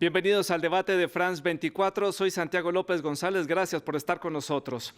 Bienvenidos al debate de France 24. Soy Santiago López González. Gracias por estar con nosotros.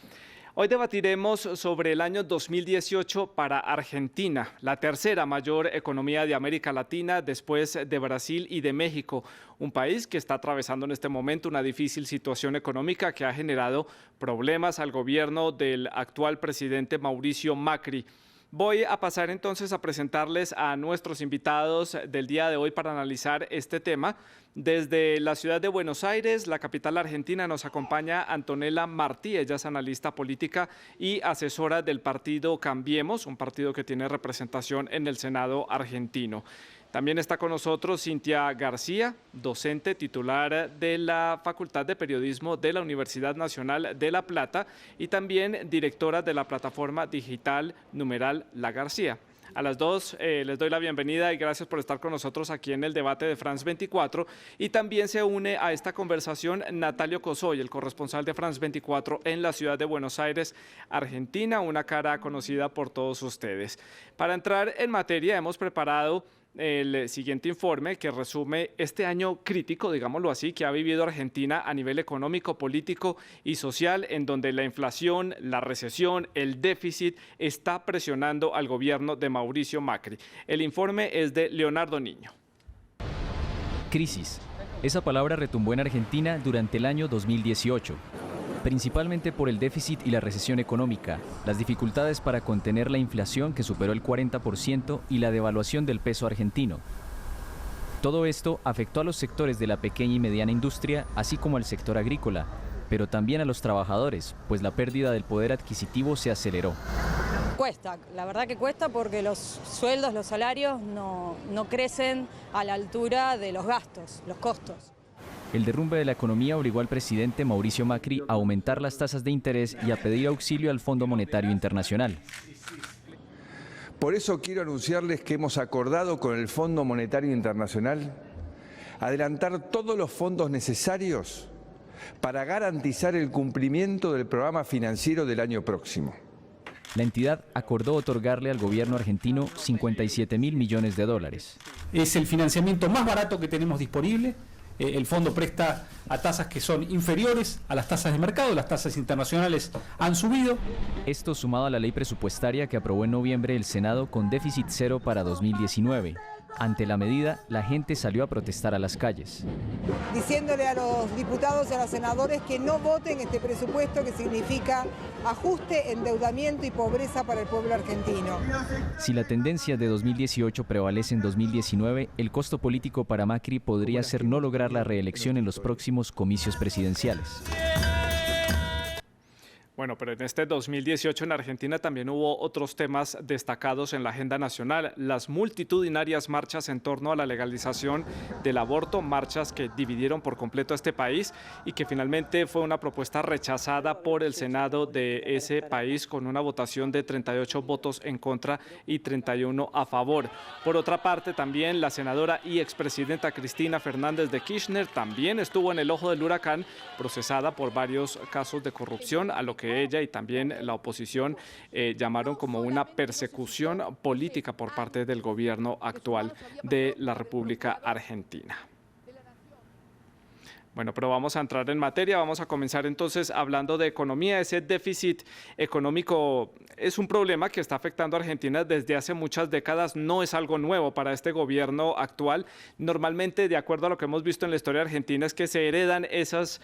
Hoy debatiremos sobre el año 2018 para Argentina, la tercera mayor economía de América Latina después de Brasil y de México, un país que está atravesando en este momento una difícil situación económica que ha generado problemas al gobierno del actual presidente Mauricio Macri. Voy a pasar entonces a presentarles a nuestros invitados del día de hoy para analizar este tema. Desde la ciudad de Buenos Aires, la capital argentina, nos acompaña Antonella Martí. Ella es analista política y asesora del partido Cambiemos, un partido que tiene representación en el Senado argentino. También está con nosotros Cintia García, docente titular de la Facultad de Periodismo de la Universidad Nacional de La Plata y también directora de la plataforma digital numeral La García. A las dos les doy la bienvenida y gracias por estar con nosotros aquí en el debate de France 24. Y también se une a esta conversación Natalio Cosoy, el corresponsal de France 24 en la ciudad de Buenos Aires, Argentina, una cara conocida por todos ustedes. Para entrar en materia hemos preparado el siguiente informe que resume este año crítico, digámoslo así, que ha vivido Argentina a nivel económico, político y social, en donde la inflación, la recesión, el déficit está presionando al gobierno de Mauricio Macri. El informe es de Leonardo Niño. Crisis. Esa palabra retumbó en Argentina durante el año 2018. Principalmente por el déficit y la recesión económica, las dificultades para contener la inflación que superó el 40% y la devaluación del peso argentino. Todo esto afectó a los sectores de la pequeña y mediana industria, así como al sector agrícola, pero también a los trabajadores, pues la pérdida del poder adquisitivo se aceleró. Cuesta, la verdad que cuesta porque los sueldos, los salarios no crecen a la altura de los gastos, los costos. El derrumbe de la economía obligó al presidente Mauricio Macri a aumentar las tasas de interés y a pedir auxilio al Fondo Monetario Internacional. Por eso quiero anunciarles que hemos acordado con el Fondo Monetario Internacional adelantar todos los fondos necesarios para garantizar el cumplimiento del programa financiero del año próximo. La entidad acordó otorgarle al gobierno argentino 57.000 millones de dólares. Es el financiamiento más barato que tenemos disponible. El fondo presta a tasas que son inferiores a las tasas de mercado, las tasas internacionales han subido. Esto sumado a la ley presupuestaria que aprobó en noviembre el Senado con déficit cero para 2019. Ante la medida, la gente salió a protestar a las calles. Diciéndole a los diputados y a los senadores que no voten este presupuesto que significa ajuste, endeudamiento y pobreza para el pueblo argentino. Si la tendencia de 2018 prevalece en 2019, el costo político para Macri podría ser no lograr la reelección en los próximos comicios presidenciales. Bueno, pero en este 2018 en Argentina también hubo otros temas destacados en la agenda nacional. Las multitudinarias marchas en torno a la legalización del aborto, marchas que dividieron por completo a este país y que finalmente fue una propuesta rechazada por el Senado de ese país con una votación de 38 votos en contra y 31 a favor. Por otra parte, también la senadora y expresidenta Cristina Fernández de Kirchner también estuvo en el ojo del huracán, procesada por varios casos de corrupción, a lo que ella y también la oposición llamaron como una persecución política por parte del gobierno actual de la República Argentina. Bueno, pero vamos a entrar en materia, vamos a comenzar entonces hablando de economía. Ese déficit económico es un problema que está afectando a Argentina desde hace muchas décadas, no es algo nuevo para este gobierno actual. Normalmente, de acuerdo a lo que hemos visto en la historia argentina, es que se heredan esas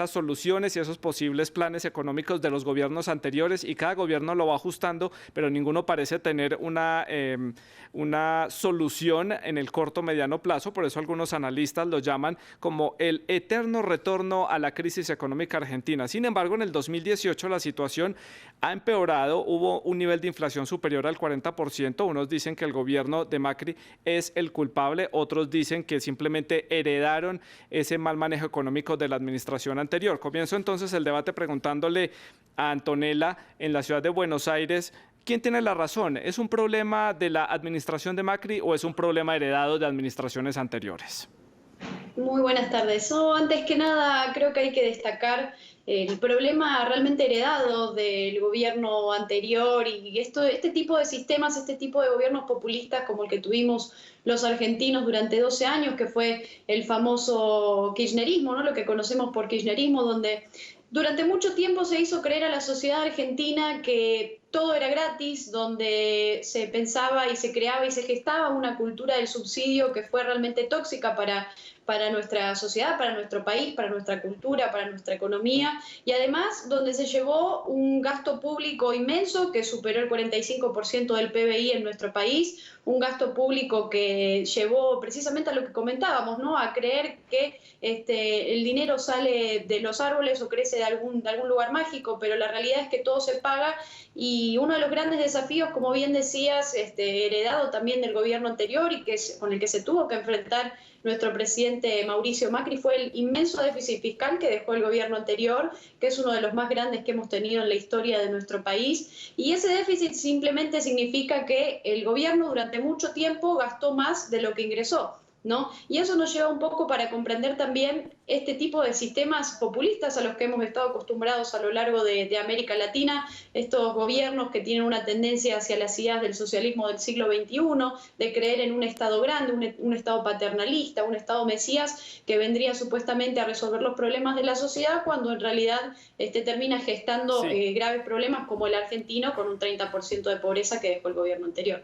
soluciones y esos posibles planes económicos de los gobiernos anteriores y cada gobierno lo va ajustando, pero ninguno parece tener una solución en el corto o mediano plazo. Por eso algunos analistas lo llaman como el eterno retorno a la crisis económica argentina. Sin embargo, en el 2018 la situación ha empeorado, hubo un nivel de inflación superior al 40%, unos dicen que el gobierno de Macri es el culpable, otros dicen que simplemente heredaron ese mal manejo económico de la administración anterior. Comienzo entonces el debate preguntándole a Antonella en la ciudad de Buenos Aires, ¿quién tiene la razón? ¿Es un problema de la administración de Macri o es un problema heredado de administraciones anteriores? Muy buenas tardes. Antes que nada, creo que hay que destacar el problema realmente heredado del gobierno anterior y este tipo de sistemas, este tipo de gobiernos populistas como el que tuvimos los argentinos durante 12 años, que fue el famoso kirchnerismo, ¿no? Lo que conocemos por kirchnerismo, donde durante mucho tiempo se hizo creer a la sociedad argentina que todo era gratis, donde se pensaba y se creaba y se gestaba una cultura del subsidio que fue realmente tóxica para nuestra sociedad, para nuestro país, para nuestra cultura, para nuestra economía, y además donde se llevó un gasto público inmenso que superó el 45% del PBI en nuestro país, un gasto público que llevó precisamente a lo que comentábamos, ¿no? A creer que el dinero sale de los árboles o crece de algún lugar mágico, pero la realidad es que todo se paga. Y uno de los grandes desafíos, como bien decías, heredado también del gobierno anterior y con el que se tuvo que enfrentar nuestro presidente Mauricio Macri, fue el inmenso déficit fiscal que dejó el gobierno anterior, que es uno de los más grandes que hemos tenido en la historia de nuestro país. Y ese déficit simplemente significa que el gobierno durante mucho tiempo gastó más de lo que ingresó, ¿no? Y eso nos lleva un poco para comprender también este tipo de sistemas populistas a los que hemos estado acostumbrados a lo largo de América Latina, estos gobiernos que tienen una tendencia hacia las ideas del socialismo del siglo XXI, de creer en un Estado grande, un Estado paternalista, un Estado mesías que vendría supuestamente a resolver los problemas de la sociedad, cuando en realidad termina gestando graves problemas como el argentino, con un 30% de pobreza que dejó el gobierno anterior.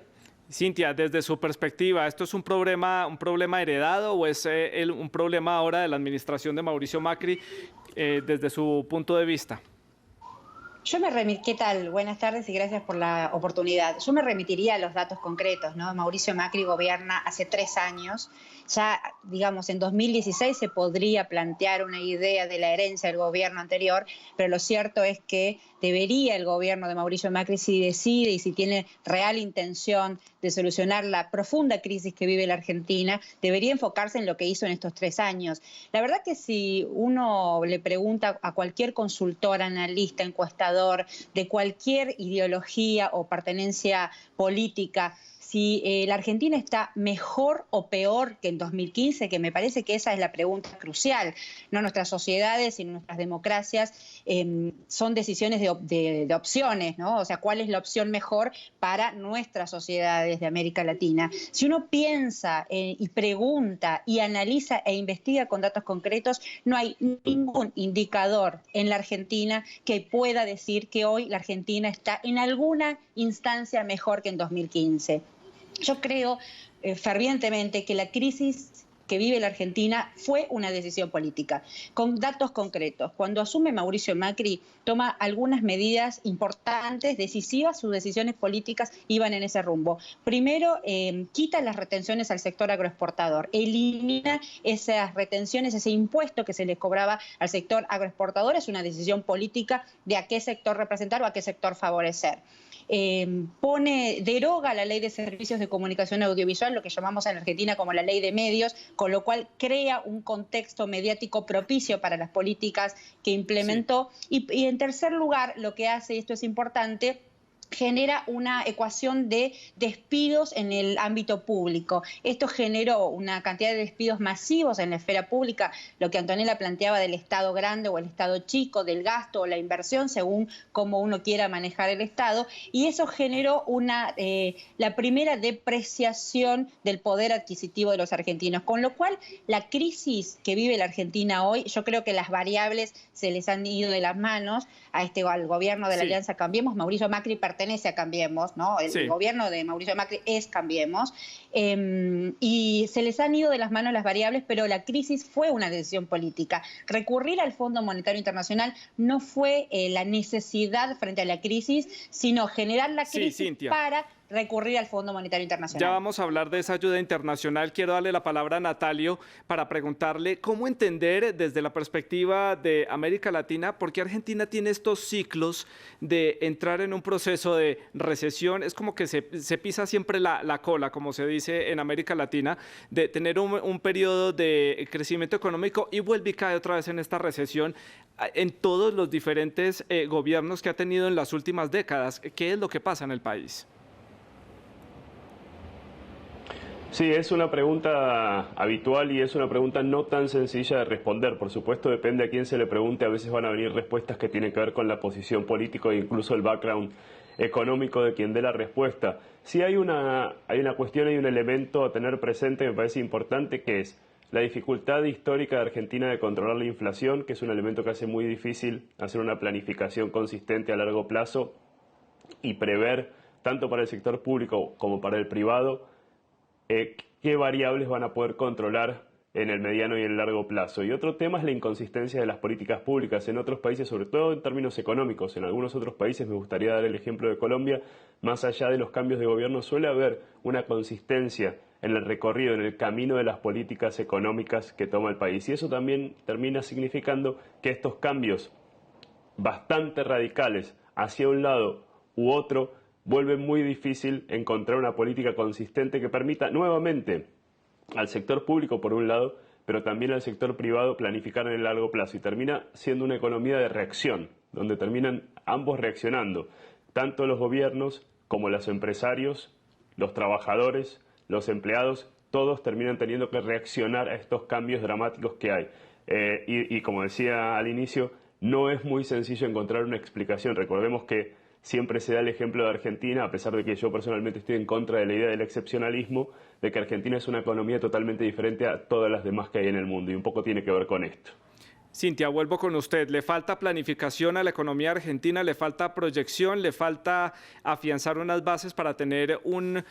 Cintia, desde su perspectiva, ¿esto es un problema heredado o es un problema ahora de la administración de Mauricio Macri desde su punto de vista? ¿Qué tal? Buenas tardes y gracias por la oportunidad. Yo me remitiría a los datos concretos, ¿no? Mauricio Macri gobierna hace 3 años. Ya, digamos, en 2016 se podría plantear una idea de la herencia del gobierno anterior, pero lo cierto es que debería el gobierno de Mauricio Macri, si decide y si tiene real intención de solucionar la profunda crisis que vive la Argentina, debería enfocarse en lo que hizo en estos 3 años. La verdad que si uno le pregunta a cualquier consultor, analista, encuestador, de cualquier ideología o pertenencia política, si la Argentina está mejor o peor que en 2015, que me parece que esa es la pregunta crucial, ¿no? Nuestras sociedades y nuestras democracias son decisiones de opciones, ¿no? O sea, ¿cuál es la opción mejor para nuestras sociedades de América Latina? Si uno piensa y pregunta y analiza e investiga con datos concretos, no hay ningún indicador en la Argentina que pueda decir que hoy la Argentina está en alguna instancia mejor que en 2015. Yo creo fervientemente que la crisis que vive la Argentina fue una decisión política, con datos concretos. Cuando asume Mauricio Macri, toma algunas medidas importantes, decisivas, sus decisiones políticas iban en ese rumbo. Primero, quita las retenciones al sector agroexportador, elimina esas retenciones, ese impuesto que se les cobraba al sector agroexportador, es una decisión política de a qué sector representar o a qué sector favorecer. Deroga la ley de servicios de comunicación audiovisual, lo que llamamos en Argentina como la ley de medios, con lo cual crea un contexto mediático propicio para las políticas que implementó. Sí. Y en tercer lugar, lo que hace, y esto es importante, genera una ecuación de despidos en el ámbito público. Esto generó una cantidad de despidos masivos en la esfera pública, lo que Antonella planteaba del Estado grande o el Estado chico, del gasto o la inversión, según cómo uno quiera manejar el Estado, y eso generó la primera depreciación del poder adquisitivo de los argentinos, con lo cual la crisis que vive la Argentina hoy, yo creo que las variables se les han ido de las manos al gobierno de la Alianza Cambiemos. Mauricio Macri pertenece a Cambiemos, ¿no? El gobierno de Mauricio Macri es Cambiemos, y se les han ido de las manos las variables, pero la crisis fue una decisión política. Recurrir al Fondo Monetario Internacional no fue la necesidad frente a la crisis, sino generar la crisis para recurrir al Fondo Monetario Internacional. Ya vamos a hablar de esa ayuda internacional. Quiero darle la palabra a Natalio para preguntarle cómo entender desde la perspectiva de América Latina por qué Argentina tiene estos ciclos de entrar en un proceso de recesión. Es como que se pisa siempre la cola, como se dice en América Latina, de tener un periodo de crecimiento económico y vuelve y cae otra vez en esta recesión en todos los diferentes gobiernos que ha tenido en las últimas décadas. ¿Qué es lo que pasa en el país? Sí, es una pregunta habitual y es una pregunta no tan sencilla de responder. Por supuesto, depende a quién se le pregunte. A veces van a venir respuestas que tienen que ver con la posición política e incluso el background económico de quien dé la respuesta. Sí hay una cuestión, hay un elemento a tener presente que me parece importante, que es la dificultad histórica de Argentina de controlar la inflación, que es un elemento que hace muy difícil hacer una planificación consistente a largo plazo y prever, tanto para el sector público como para el privado, qué variables van a poder controlar en el mediano y el largo plazo. Y otro tema es la inconsistencia de las políticas públicas en otros países, sobre todo en términos económicos. En algunos otros países, me gustaría dar el ejemplo de Colombia, más allá de los cambios de gobierno suele haber una consistencia en el recorrido, en el camino de las políticas económicas que toma el país. Y eso también termina significando que estos cambios bastante radicales hacia un lado u otro vuelve muy difícil encontrar una política consistente que permita nuevamente al sector público, por un lado, pero también al sector privado planificar en el largo plazo. Y termina siendo una economía de reacción, donde terminan ambos reaccionando, tanto los gobiernos como los empresarios, los trabajadores, los empleados, todos terminan teniendo que reaccionar a estos cambios dramáticos que hay. Y como decía al inicio, no es muy sencillo encontrar una explicación. Recordemos que siempre se da el ejemplo de Argentina, a pesar de que yo personalmente estoy en contra de la idea del excepcionalismo, de que Argentina es una economía totalmente diferente a todas las demás que hay en el mundo, y un poco tiene que ver con esto. Cintia, vuelvo con usted. ¿Le falta planificación a la economía argentina? ¿Le falta proyección? ¿Le falta afianzar unas bases para tener un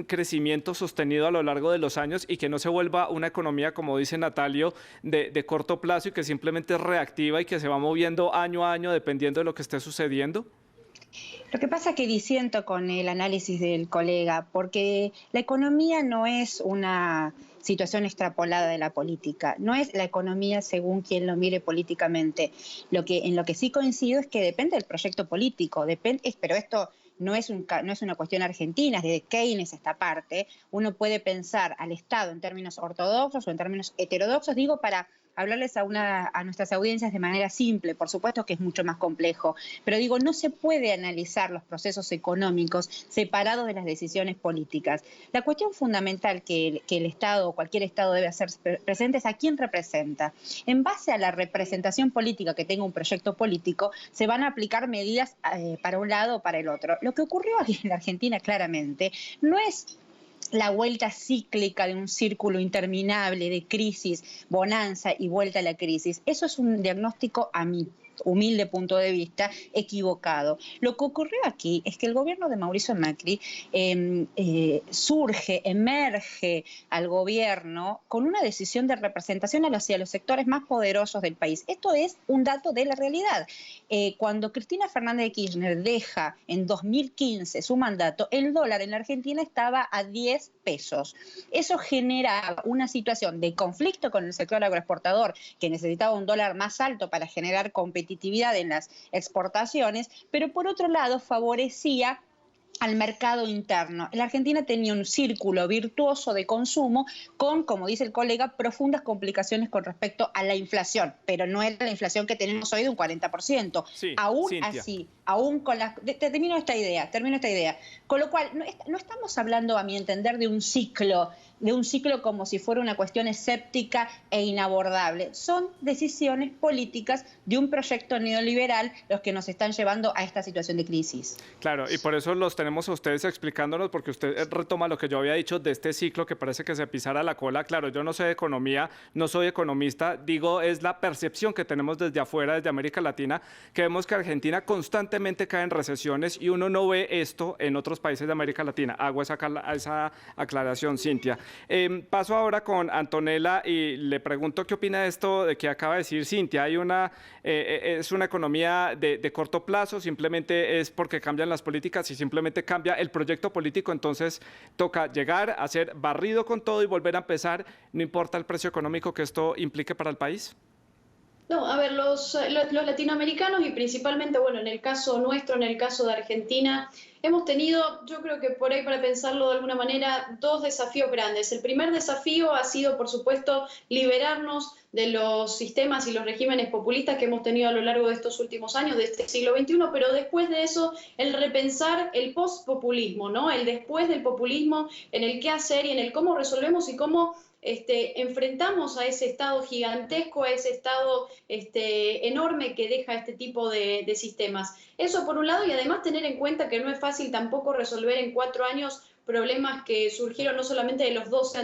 crecimiento sostenido a lo largo de los años y que no se vuelva una economía, como dice Natalio, de corto plazo y que simplemente es reactiva y que se va moviendo año a año dependiendo de lo que esté sucediendo? Lo que pasa es que disiento con el análisis del colega, porque la economía no es una situación extrapolada de la política, no es la economía según quien lo mire políticamente. En lo que sí coincido es que depende del proyecto político, pero esto no es una cuestión argentina, desde Keynes esta parte. Uno puede pensar al Estado en términos ortodoxos o en términos heterodoxos, digo, para hablarles a nuestras audiencias de manera simple. Por supuesto que es mucho más complejo, pero digo, no se puede analizar los procesos económicos separados de las decisiones políticas. La cuestión fundamental que el Estado o cualquier Estado debe hacer presente es a quién representa. En base a la representación política que tenga un proyecto político, se van a aplicar medidas para un lado o para el otro. Lo que ocurrió aquí en la Argentina claramente no es la vuelta cíclica de un círculo interminable de crisis, bonanza y vuelta a la crisis. Eso es un diagnóstico, a mi humilde punto de vista, equivocado. Lo que ocurrió aquí es que el gobierno de Mauricio Macri emerge al gobierno con una decisión de representación hacia los sectores más poderosos del país. Esto es un dato de la realidad. Cuando Cristina Fernández de Kirchner deja en 2015 su mandato, el dólar en la Argentina estaba a 10 pesos. Eso generaba una situación de conflicto con el sector agroexportador, que necesitaba un dólar más alto para generar competitividad en las exportaciones, pero por otro lado favorecía al mercado interno. La Argentina tenía un círculo virtuoso de consumo con, como dice el colega, profundas complicaciones con respecto a la inflación, pero no era la inflación que tenemos hoy de un 40%. Sí, aún Cintia. así, aún con la... Termino esta idea. Con lo cual, no estamos hablando, a mi entender, de un ciclo como si fuera una cuestión escéptica e inabordable. Son decisiones políticas de un proyecto neoliberal los que nos están llevando a esta situación de crisis. Claro, y por eso los tenemos a ustedes explicándonos, porque usted retoma lo que yo había dicho de este ciclo que parece que se pisara la cola. Claro, yo no sé de economía, no soy economista, digo, es la percepción que tenemos desde afuera, desde América Latina, que vemos que Argentina constantemente cae en recesiones y uno no ve esto en otros países de América Latina. Hago esa aclaración, Cintia. Paso ahora con Antonella y le pregunto qué opina de esto de que acaba de decir Cintia. Es una economía de corto plazo, simplemente es porque cambian las políticas y simplemente cambia el proyecto político, entonces toca llegar, hacer barrido con todo y volver a empezar, no importa el precio económico que esto implique para el país. No, a ver, los latinoamericanos y principalmente, bueno, en el caso nuestro, en el caso de Argentina, hemos tenido, yo creo que por ahí para pensarlo de alguna manera, dos desafíos grandes. El primer desafío ha sido, por supuesto, liberarnos de los sistemas y los regímenes populistas que hemos tenido a lo largo de estos últimos años, de este siglo XXI, pero después de eso, el repensar el post-populismo, ¿no? El después del populismo, en el qué hacer y en el cómo resolvemos y cómo enfrentamos a ese Estado gigantesco, a ese Estado enorme que deja este tipo de sistemas. Eso por un lado, y además tener en cuenta que no es fácil tampoco resolver en 4 años problemas que surgieron no solamente de los 2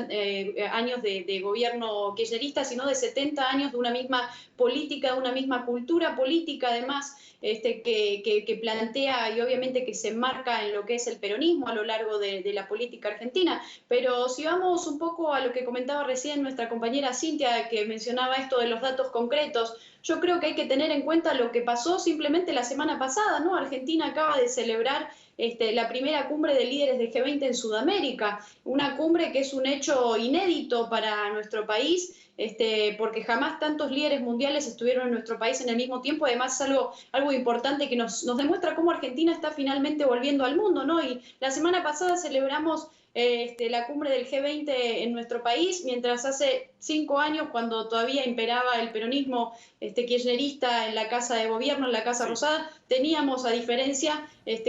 años de gobierno kirchnerista, sino de 70 años de una misma política, de una misma cultura política, además, que plantea y obviamente que se enmarca en lo que es el peronismo a lo largo de la política argentina. Pero si vamos un poco a lo que comentaba recién nuestra compañera Cintia, que mencionaba esto de los datos concretos, yo creo que hay que tener en cuenta lo que pasó simplemente la semana pasada, ¿no? Argentina acaba de celebrar la primera cumbre de líderes de G20 en Sudamérica, una cumbre que es un hecho inédito para nuestro país, porque jamás tantos líderes mundiales estuvieron en nuestro país en el mismo tiempo. Además es algo importante que nos demuestra cómo Argentina está finalmente volviendo al mundo, ¿no? Y la semana pasada celebramos la cumbre del G20 en nuestro país, mientras hace 5 años, cuando todavía imperaba el peronismo kirchnerista en la Casa de Gobierno, en la Casa Rosada, teníamos, a diferencia,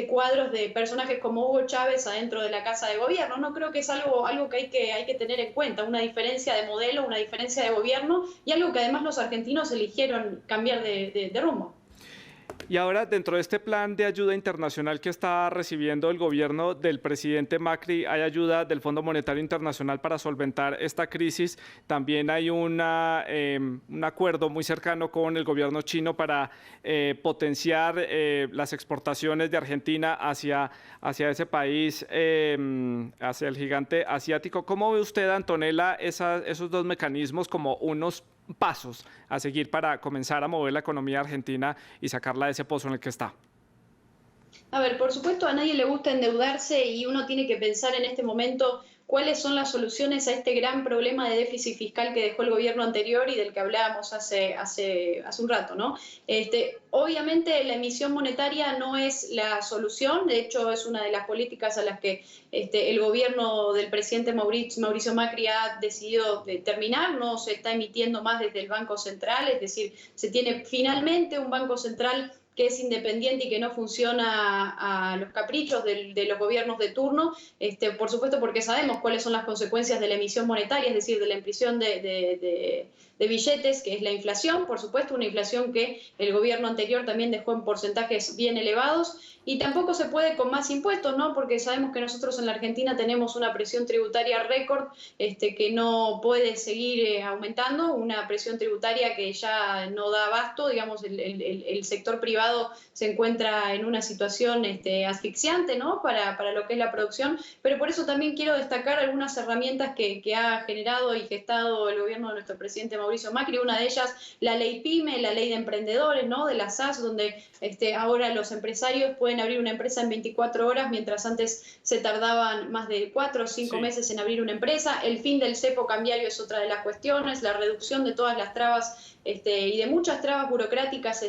cuadros de personajes como Hugo Chávez adentro de la Casa de Gobierno. No creo que es algo que hay que tener en cuenta, una diferencia de modelo, una diferencia de gobierno, y algo que además los argentinos eligieron cambiar de rumbo. Y ahora, dentro de este plan de ayuda internacional que está recibiendo el gobierno del presidente Macri, hay ayuda del Fondo Monetario Internacional para solventar esta crisis. También hay un acuerdo muy cercano con el gobierno chino para potenciar las exportaciones de Argentina hacia ese país, hacia el gigante asiático. ¿Cómo ve usted, Antonella, esos dos mecanismos como unos pasos a seguir para comenzar a mover la economía argentina y sacarla de ese pozo en el que está? A ver, por supuesto a nadie le gusta endeudarse y uno tiene que pensar en este momento cuáles son las soluciones a este gran problema de déficit fiscal que dejó el gobierno anterior y del que hablábamos hace un rato, ¿no? Obviamente la emisión monetaria no es la solución, de hecho es una de las políticas a las que el gobierno del presidente Mauricio Macri ha decidido terminar. No se está emitiendo más desde el Banco Central, es decir, se tiene finalmente un Banco Central que es independiente y que no funciona a los caprichos de los gobiernos de turno, por supuesto porque sabemos cuáles son las consecuencias de la emisión monetaria, es decir, de la impresión de billetes, que es la inflación, por supuesto, una inflación que el gobierno anterior también dejó en porcentajes bien elevados, y tampoco se puede con más impuestos, ¿no? Porque sabemos que nosotros en la Argentina tenemos una presión tributaria récord que no puede seguir aumentando, una presión tributaria que ya no da abasto, digamos, el sector privado se encuentra en una situación asfixiante, ¿no? Para lo que es la producción, pero por eso también quiero destacar algunas herramientas que ha generado y gestado el gobierno de nuestro presidente Mauricio Macri. Una de ellas, la ley PYME, la ley de emprendedores, ¿no? De la SAS, donde ahora los empresarios pueden abrir una empresa en 24 horas, mientras antes se tardaban más de 4 o 5 meses en abrir una empresa. El fin del cepo cambiario es otra de las cuestiones, la reducción de todas las trabas y de muchas trabas burocráticas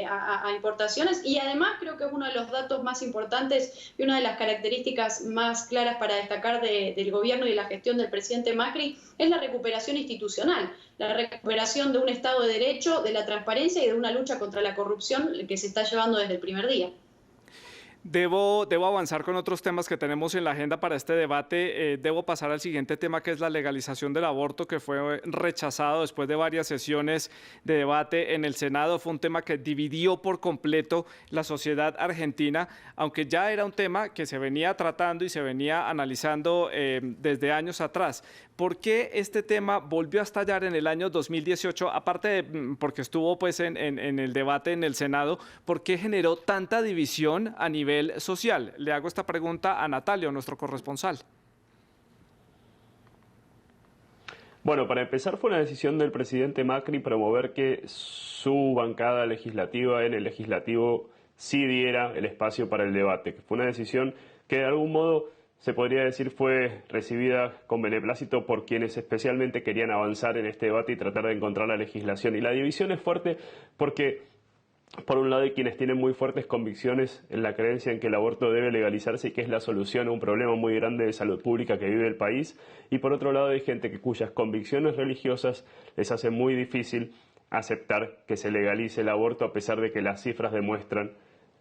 a importaciones. Y además creo que es uno de los datos más importantes y una de las características más claras para destacar del gobierno y de la gestión del presidente Macri es la recuperación institucional, la recuperación de un Estado de Derecho, de la transparencia y de una lucha contra la corrupción que se está llevando desde el primer día. Debo avanzar con otros temas que tenemos en la agenda para este debate. Debo pasar al siguiente tema, que es la legalización del aborto, que fue rechazado después de varias sesiones de debate en el Senado. Fue un tema que dividió por completo la sociedad argentina, aunque ya era un tema que se venía tratando y se venía analizando desde años atrás. ¿Por qué este tema volvió a estallar en el año 2018? Aparte de porque estuvo pues en el debate en el Senado, ¿por qué generó tanta división a nivel social? Le hago esta pregunta a Natalio, nuestro corresponsal. Bueno, para empezar, fue una decisión del presidente Macri promover que su bancada legislativa en el legislativo sí diera el espacio para el debate. Fue una decisión que de algún modo se podría decir fue recibida con beneplácito por quienes especialmente querían avanzar en este debate y tratar de encontrar la legislación. Y la división es fuerte porque, por un lado, hay quienes tienen muy fuertes convicciones en la creencia en que el aborto debe legalizarse y que es la solución a un problema muy grande de salud pública que vive el país. Y por otro lado, hay gente cuyas convicciones religiosas les hacen muy difícil aceptar que se legalice el aborto, a pesar de que las cifras demuestran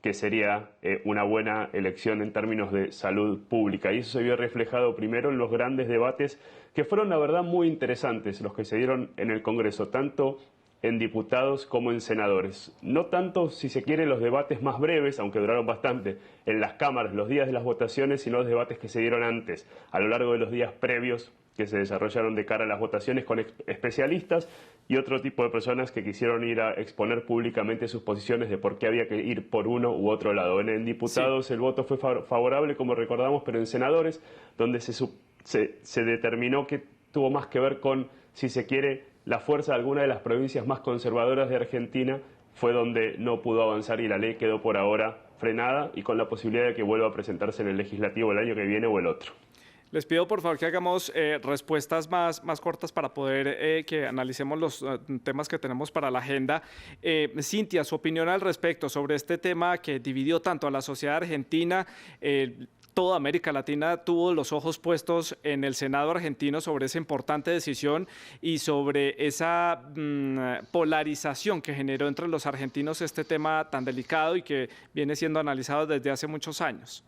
que sería una buena elección en términos de salud pública. Y eso se vio reflejado primero en los grandes debates, que fueron, la verdad, muy interesantes, los que se dieron en el Congreso, tanto en diputados como en senadores. No tanto, si se quiere, los debates más breves, aunque duraron bastante, en las cámaras, los días de las votaciones, sino los debates que se dieron antes, a lo largo de los días previos que se desarrollaron de cara a las votaciones con especialistas y otro tipo de personas que quisieron ir a exponer públicamente sus posiciones de por qué había que ir por uno u otro lado. En diputados el voto fue favorable, como recordamos, pero en senadores, donde se determinó que tuvo más que ver con, si se quiere, la fuerza de alguna de las provincias más conservadoras de Argentina, fue donde no pudo avanzar y la ley quedó por ahora frenada y con la posibilidad de que vuelva a presentarse en el legislativo el año que viene o el otro. Les pido por favor que hagamos respuestas más cortas para poder que analicemos los temas que tenemos para la agenda. Cintia, su opinión al respecto sobre este tema que dividió tanto a la sociedad argentina. Toda América Latina tuvo los ojos puestos en el Senado argentino sobre esa importante decisión y sobre esa polarización que generó entre los argentinos este tema tan delicado y que viene siendo analizado desde hace muchos años.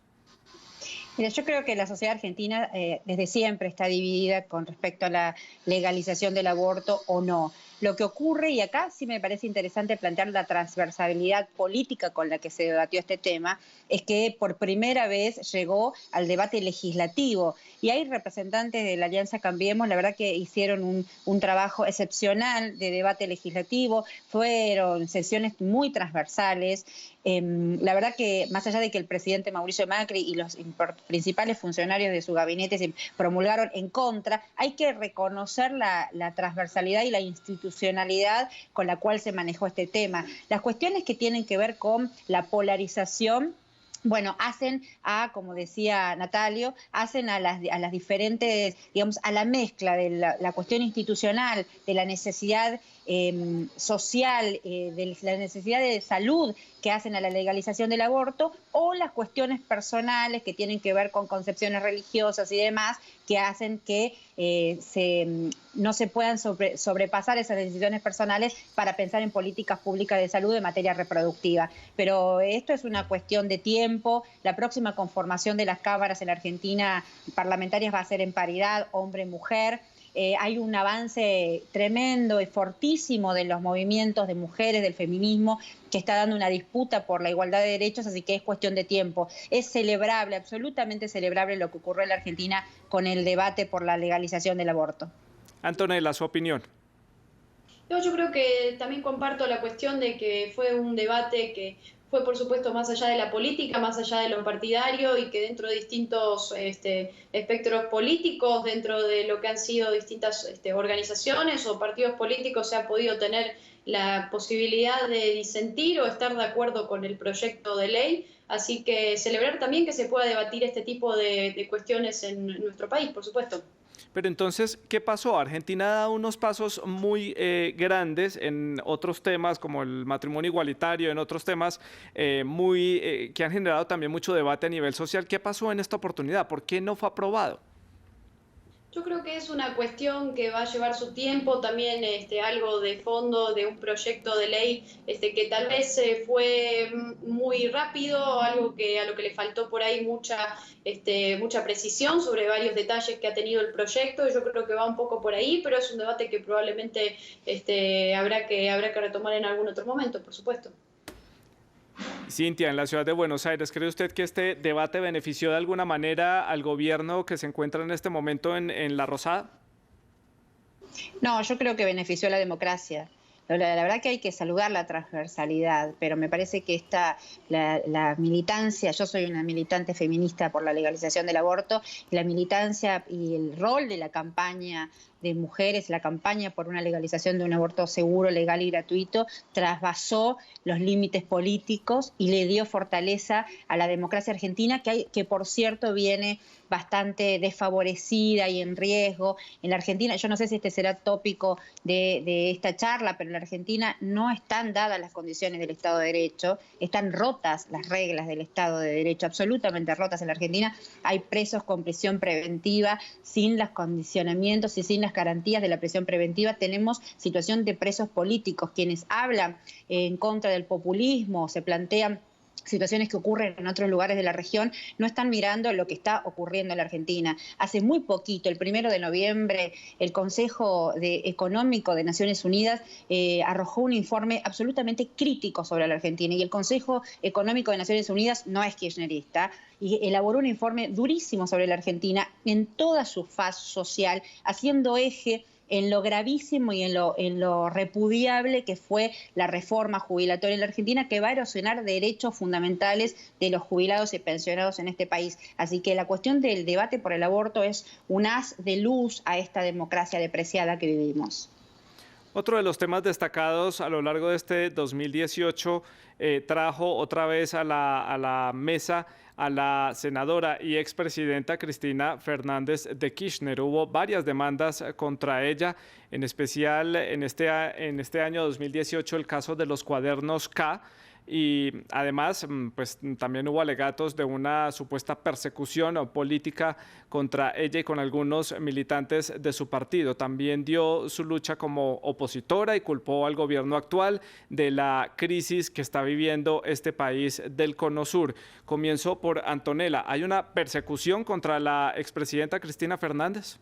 Mira, yo creo que la sociedad argentina desde siempre está dividida con respecto a la legalización del aborto o no. Lo que ocurre, y acá sí me parece interesante plantear la transversalidad política con la que se debatió este tema, es que por primera vez llegó al debate legislativo. Y hay representantes de la Alianza Cambiemos, la verdad que hicieron un trabajo excepcional de debate legislativo, fueron sesiones muy transversales. La verdad que más allá de que el presidente Mauricio Macri y los principales funcionarios de su gabinete se promulgaron en contra, hay que reconocer la transversalidad y la institucionalidad con la cual se manejó este tema. Las cuestiones que tienen que ver con la polarización, bueno, hacen a, como decía Natalio, hacen a las diferentes, digamos, a la mezcla de la cuestión institucional, de la necesidad social, de la necesidad de salud que hacen a la legalización del aborto, o las cuestiones personales que tienen que ver con concepciones religiosas y demás, que hacen que no se puedan sobrepasar esas decisiones personales para pensar en políticas públicas de salud en materia reproductiva. Pero esto es una cuestión de tiempo. La próxima conformación de las cámaras en la Argentina parlamentarias va a ser en paridad hombre-mujer. Hay un avance tremendo y fortísimo de los movimientos de mujeres, del feminismo, que está dando una disputa por la igualdad de derechos, así que es cuestión de tiempo. Es celebrable, absolutamente celebrable lo que ocurrió en la Argentina con el debate por la legalización del aborto. Antonella, su opinión. Yo creo que también comparto la cuestión de que fue un debate que fue, por supuesto, más allá de la política, más allá de lo partidario, y que dentro de distintos espectros políticos, dentro de lo que han sido distintas organizaciones o partidos políticos, se ha podido tener la posibilidad de disentir o estar de acuerdo con el proyecto de ley. Así que celebrar también que se pueda debatir este tipo de cuestiones en nuestro país, por supuesto. Pero entonces, ¿qué pasó? Argentina ha dado unos pasos muy grandes en otros temas, como el matrimonio igualitario, en otros temas que han generado también mucho debate a nivel social. ¿Qué pasó en esta oportunidad? ¿Por qué no fue aprobado? Yo creo que es una cuestión que va a llevar su tiempo, también algo de fondo de un proyecto de ley que tal vez fue muy rápido, algo a lo que le faltó por ahí mucha precisión sobre varios detalles que ha tenido el proyecto. Yo creo que va un poco por ahí, pero es un debate que probablemente habrá que retomar en algún otro momento, por supuesto. Cintia, en la ciudad de Buenos Aires, ¿cree usted que este debate benefició de alguna manera al gobierno que se encuentra en este momento en La Rosada? No, yo creo que benefició a la democracia. La verdad que hay que saludar la transversalidad, pero me parece que la militancia, yo soy una militante feminista por la legalización del aborto, la militancia y el rol de la campaña de mujeres, la campaña por una legalización de un aborto seguro, legal y gratuito, trasvasó los límites políticos y le dio fortaleza a la democracia argentina, que por cierto viene bastante desfavorecida y en riesgo. En la Argentina, yo no sé si este será tópico de esta charla, pero en la Argentina no están dadas las condiciones del Estado de Derecho, están rotas las reglas del Estado de Derecho, absolutamente rotas en la Argentina. Hay presos con prisión preventiva sin los condicionamientos y sin las garantías de la prisión preventiva. Tenemos situación de presos políticos, quienes hablan en contra del populismo, se plantean situaciones que ocurren en otros lugares de la región, no están mirando lo que está ocurriendo en la Argentina. Hace muy poquito, el 1 de noviembre, el Consejo Económico de Naciones Unidas arrojó un informe absolutamente crítico sobre la Argentina, y el Consejo Económico de Naciones Unidas no es kirchnerista, y elaboró un informe durísimo sobre la Argentina en toda su faz social, haciendo eje en lo gravísimo y en lo repudiable que fue la reforma jubilatoria en la Argentina, que va a erosionar derechos fundamentales de los jubilados y pensionados en este país. Así que la cuestión del debate por el aborto es un haz de luz a esta democracia depreciada que vivimos. Otro de los temas destacados a lo largo de este 2018 trajo otra vez a la mesa a la senadora y expresidenta Cristina Fernández de Kirchner. Hubo varias demandas contra ella, en especial en este año 2018 el caso de los cuadernos K. Y además, pues también hubo alegatos de una supuesta persecución política contra ella y con algunos militantes de su partido. También dio su lucha como opositora y culpó al gobierno actual de la crisis que está viviendo este país del Cono Sur. Comienzo por Antonella. ¿Hay una persecución contra la expresidenta Cristina Fernández?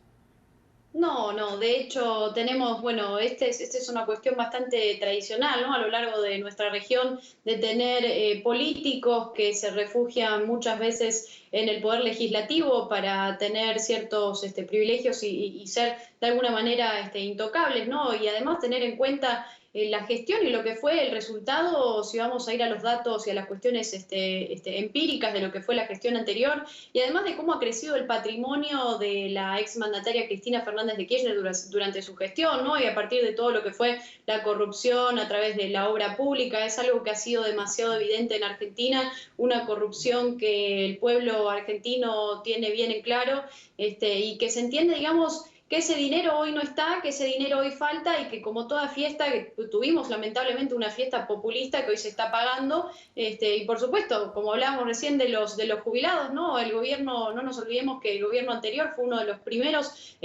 No, de hecho tenemos, bueno, esta es una cuestión bastante tradicional, ¿no? A lo largo de nuestra región, de tener políticos que se refugian muchas veces en el poder legislativo para tener ciertos privilegios y ser de alguna manera intocables, ¿no? Y además tener en cuenta la gestión y lo que fue el resultado, si vamos a ir a los datos y a las cuestiones empíricas de lo que fue la gestión anterior, y además de cómo ha crecido el patrimonio de la exmandataria Cristina Fernández de Kirchner durante su gestión, ¿no? Y a partir de todo lo que fue la corrupción a través de la obra pública, es algo que ha sido demasiado evidente en Argentina, una corrupción que el pueblo argentino tiene bien en claro, y que se entiende, digamos, que ese dinero hoy no está, que ese dinero hoy falta y que como toda fiesta, que tuvimos lamentablemente una fiesta populista que hoy se está pagando, y por supuesto, como hablábamos recién de los jubilados, ¿no? El gobierno, no nos olvidemos que el gobierno anterior fue uno de los primeros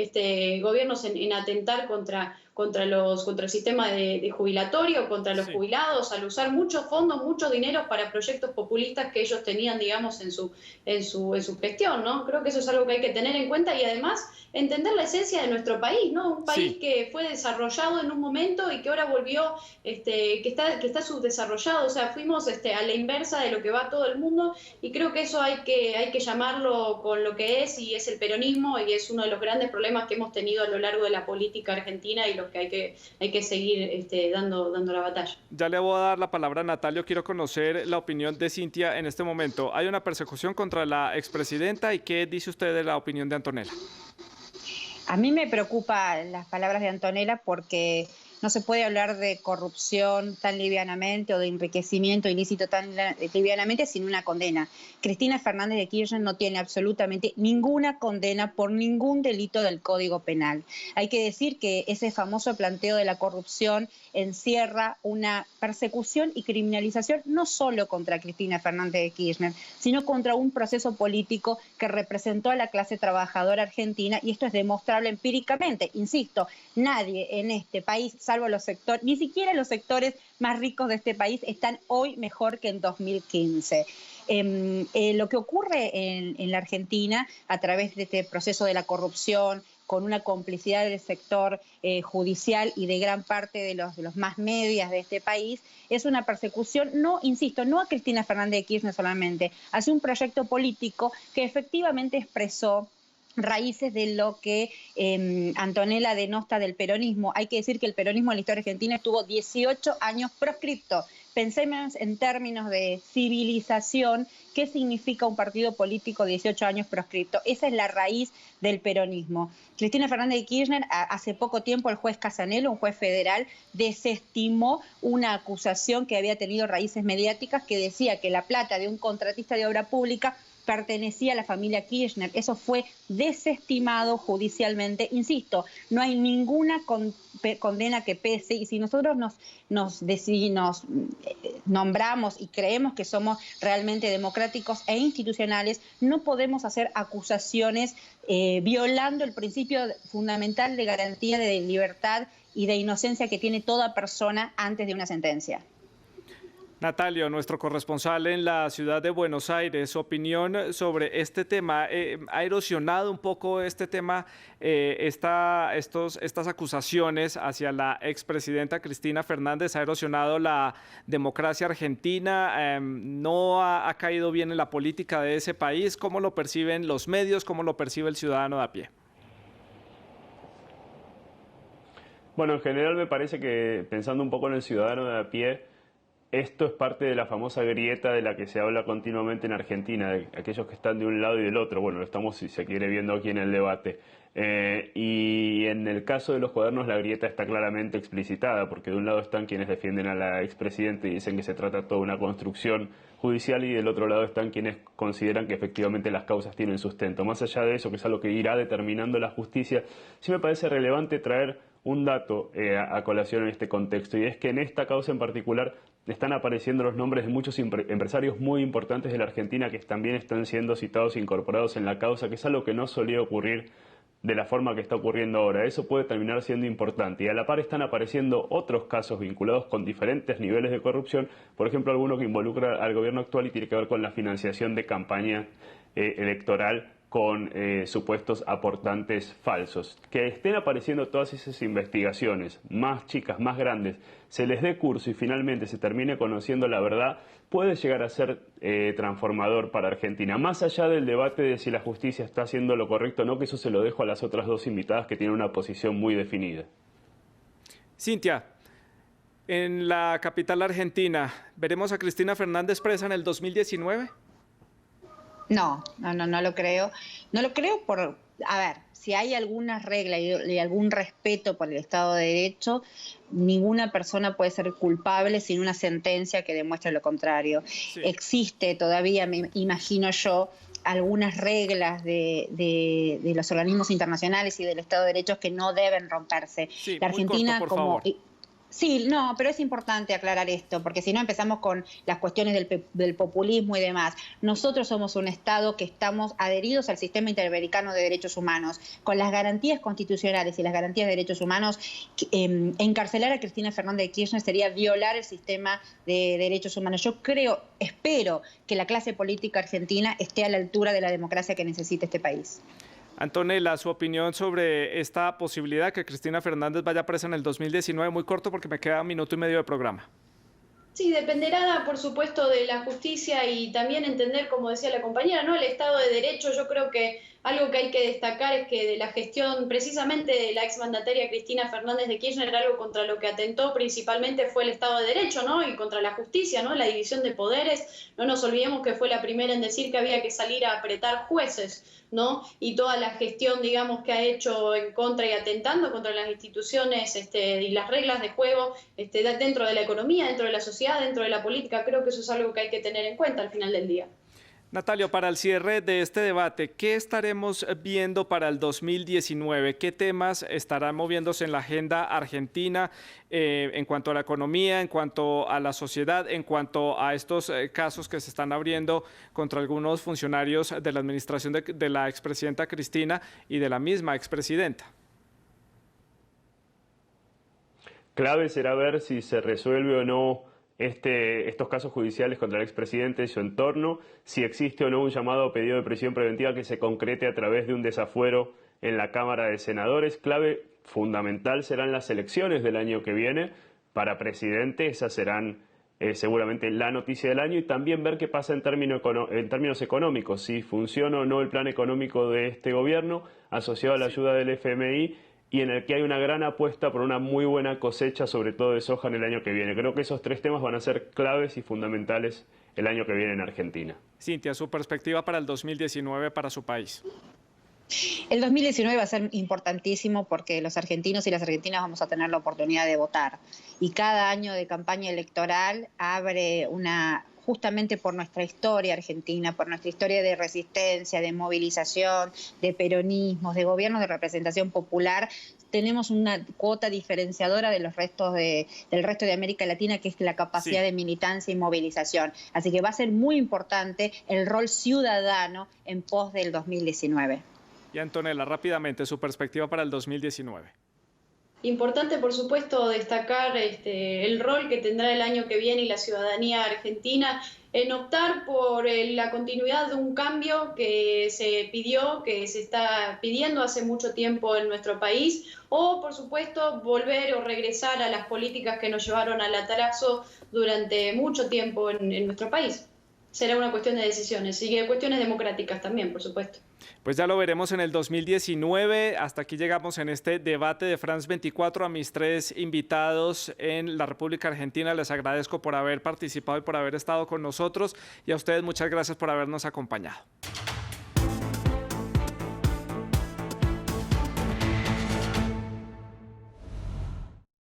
gobiernos en atentar contra el sistema de jubilatorio, contra los jubilados, al usar muchos fondos, muchos dineros para proyectos populistas que ellos tenían, digamos, en su gestión, ¿no? Creo que eso es algo que hay que tener en cuenta y además entender la esencia de nuestro país, ¿no? Un país que fue desarrollado en un momento y que ahora volvió, que está subdesarrollado, o sea, fuimos a la inversa de lo que va todo el mundo y creo que eso hay que llamarlo con lo que es, y es el peronismo, y es uno de los grandes problemas que hemos tenido a lo largo de la política argentina y los que hay que seguir dando la batalla. Ya le voy a dar la palabra a Natalio. Quiero conocer la opinión de Cintia en este momento. ¿Hay una persecución contra la expresidenta y qué dice usted de la opinión de Antonella? A mí me preocupan las palabras de Antonella porque no se puede hablar de corrupción tan livianamente o de enriquecimiento ilícito tan livianamente sin una condena. Cristina Fernández de Kirchner no tiene absolutamente ninguna condena por ningún delito del Código Penal. Hay que decir que ese famoso planteo de la corrupción encierra una persecución y criminalización no solo contra Cristina Fernández de Kirchner, sino contra un proceso político que representó a la clase trabajadora argentina, y esto es demostrable empíricamente. Insisto, nadie en este país, salvo los sectores, ni siquiera los sectores más ricos de este país, están hoy mejor que en 2015. Lo que ocurre en la Argentina a través de este proceso de la corrupción, con una complicidad del sector judicial y de gran parte de los más medias de este país, es una persecución, no, insisto, no a Cristina Fernández de Kirchner solamente, hacia un proyecto político que efectivamente expresó raíces de lo que Antonella denota del peronismo. Hay que decir que el peronismo en la historia argentina estuvo 18 años proscripto. pensemos en términos de civilización, ¿qué significa un partido político 18 años proscripto? Esa es la raíz del peronismo. Cristina Fernández de Kirchner, hace poco tiempo el juez Casanelo, un juez federal, desestimó una acusación que había tenido raíces mediáticas que decía que la plata de un contratista de obra pública pertenecía a la familia Kirchner. Eso fue desestimado judicialmente. Insisto, no hay ninguna condena que pese, y si nosotros nos nombramos y creemos que somos realmente democráticos e institucionales, no podemos hacer acusaciones violando el principio fundamental de garantía de libertad y de inocencia que tiene toda persona antes de una sentencia. Natalio, nuestro corresponsal en la ciudad de Buenos Aires, su opinión sobre este tema. ¿Ha erosionado un poco este tema, estas acusaciones hacia la expresidenta Cristina Fernández? ¿Ha erosionado la democracia argentina? ¿No ha caído bien en la política de ese país? ¿Cómo lo perciben los medios? ¿Cómo lo percibe el ciudadano de a pie? Bueno, en general me parece que, pensando un poco en el ciudadano de a pie, esto es parte de la famosa grieta de la que se habla continuamente en Argentina, de aquellos que están de un lado y del otro. Bueno, lo estamos, si se quiere, viendo aquí en el debate. Y en el caso de los cuadernos la grieta está claramente explicitada, porque de un lado están quienes defienden a la expresidenta y dicen que se trata toda una construcción judicial, y del otro lado están quienes consideran que efectivamente las causas tienen sustento. Más allá de eso, que es algo que irá determinando la justicia, sí me parece relevante traer un dato a colación en este contexto, y es que en esta causa en particular están apareciendo los nombres de muchos empresarios muy importantes de la Argentina que también están siendo citados e incorporados en la causa, que es algo que no solía ocurrir de la forma que está ocurriendo ahora. Eso puede terminar siendo importante. Y a la par están apareciendo otros casos vinculados con diferentes niveles de corrupción, por ejemplo, alguno que involucra al gobierno actual y tiene que ver con la financiación de campaña electoral con supuestos aportantes falsos. Que estén apareciendo todas esas investigaciones, más chicas, más grandes, se les dé curso y finalmente se termine conociendo la verdad, puede llegar a ser transformador para Argentina. Más allá del debate de si la justicia está haciendo lo correcto o no, que eso se lo dejo a las otras dos invitadas que tienen una posición muy definida. Cintia, en la capital argentina, ¿veremos a Cristina Fernández presa en el 2019? No lo creo. No lo creo por, a ver, si hay algunas reglas y algún respeto por el Estado de Derecho, ninguna persona puede ser culpable sin una sentencia que demuestre lo contrario. Sí. Existe todavía, me imagino yo, algunas reglas de los organismos internacionales y del Estado de Derecho que no deben romperse. Sí, la Argentina, muy corto, por favor. Sí, no, pero es importante aclarar esto, porque si no empezamos con las cuestiones del populismo y demás. Nosotros somos un Estado que estamos adheridos al sistema interamericano de derechos humanos, con las garantías constitucionales y las garantías de derechos humanos. Encarcelar a Cristina Fernández de Kirchner sería violar el sistema de derechos humanos. Yo espero que la clase política argentina esté a la altura de la democracia que necesita este país. Antonella, su opinión sobre esta posibilidad que Cristina Fernández vaya presa en el 2019, muy corto porque me queda 1 minuto y medio de programa. Sí, dependerá, por supuesto, de la justicia y también entender, como decía la compañera, ¿no?, el Estado de Derecho. Yo creo que algo que hay que destacar es que de la gestión precisamente de la exmandataria Cristina Fernández de Kirchner, algo contra lo que atentó principalmente fue el Estado de Derecho, ¿no?, y contra la justicia, ¿no?, la división de poderes. No nos olvidemos que fue la primera en decir que había que salir a apretar jueces, ¿no?, y toda la gestión, digamos, que ha hecho en contra y atentando contra las instituciones y las reglas de juego dentro de la economía, dentro de la sociedad, dentro de la política. Creo que eso es algo que hay que tener en cuenta al final del día. Natalio, para el cierre de este debate, ¿qué estaremos viendo para el 2019? ¿Qué temas estarán moviéndose en la agenda argentina en cuanto a la economía, en cuanto a la sociedad, en cuanto a estos casos que se están abriendo contra algunos funcionarios de la administración de la expresidenta Cristina y de la misma expresidenta? Clave será ver si se resuelve o no estos casos judiciales contra el expresidente y su entorno, si existe o no un llamado a pedido de prisión preventiva que se concrete a través de un desafuero en la Cámara de Senadores. Clave fundamental serán las elecciones del año que viene para presidente. Esas serán seguramente la noticia del año, y también ver qué pasa en términos económicos, si funciona o no el plan económico de este gobierno asociado a la ayuda del FMI y en el que hay una gran apuesta por una muy buena cosecha, sobre todo de soja en el año que viene. Creo que esos tres temas van a ser claves y fundamentales el año que viene en Argentina. Cintia, su perspectiva para el 2019 para su país. El 2019 va a ser importantísimo porque los argentinos y las argentinas vamos a tener la oportunidad de votar. Y cada año de campaña electoral abre justamente por nuestra historia argentina, por nuestra historia de resistencia, de movilización, de peronismos, de gobiernos de representación popular, tenemos una cuota diferenciadora de los del resto de América Latina, que es la capacidad de militancia y movilización. Así que va a ser muy importante el rol ciudadano en pos del 2019. Y Antonella, rápidamente, su perspectiva para el 2019. Importante, por supuesto, destacar el rol que tendrá el año que viene y la ciudadanía argentina en optar por la continuidad de un cambio que se pidió, que se está pidiendo hace mucho tiempo en nuestro país, o, por supuesto, volver o regresar a las políticas que nos llevaron al atraso durante mucho tiempo en nuestro país. Será una cuestión de decisiones y de cuestiones democráticas también, por supuesto. Pues ya lo veremos en el 2019. Hasta aquí llegamos en este debate de France 24. A mis tres invitados en la República Argentina les agradezco por haber participado y por haber estado con nosotros. Y a ustedes muchas gracias por habernos acompañado.